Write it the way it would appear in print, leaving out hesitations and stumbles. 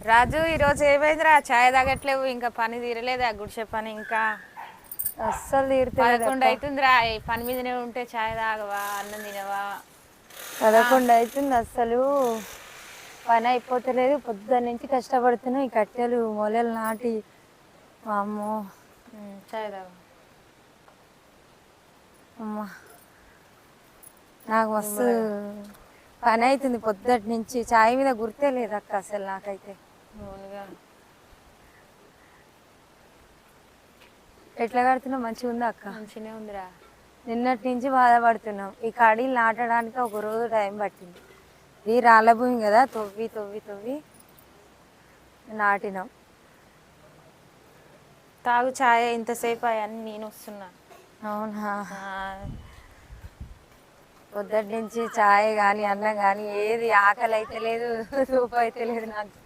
రాజు ఈరోజు ఏమైందిరా? ఛాయ్ తాగట్లేవు, ఇంకా పని తీరలేదా? గుడిసె పని ఇంకా అస్సలు తీరుతలేదు 11 అక్క. అవుతుందిరా. ఈ పని మీదనే ఉంటే ఛాయ్ తాగవా, అన్నం తినవా? 11 అవుతుంది. అస్సలు పని అయిపోతలేదు. పొద్దున్న నుంచి కష్టపడుతున్నాం. ఈ కట్టెలు మొలలు నాటి అమ్మో ఛాయ్ తాగు. అమ్మా నాకు మస్తు నిమ్మలంగా. పని అవుతుంది పొద్దుటి నుంచి. చాయ్ మీద గుర్తే లేదు అక్క అసలు నాకైతే. అవునుగా. ఎట్లా కడుతున్నావు? మంచిగా ఉందా అక్క? మంచిగానే ఉందిరా. నిన్నటి నుంచి బాధపడుతున్నాం. ఈ కడీలు నాటడానికి ఒక రోజు టైం పట్టింది. ఇది రాళ్ళ భూమి కదా, తవ్వి తవ్వి తవ్వి నాటినాం. తాగు ఛాయ్. ఇంతసేపు అవన్నీ నేను వస్తున్నా. అవునా? ఆ, పొద్దుటి నుంచి చాయ్ కానీ అన్నం కానీ ఏది ఆకలి అయితే లేదు, సూప్ అయితే లేదు నాకు.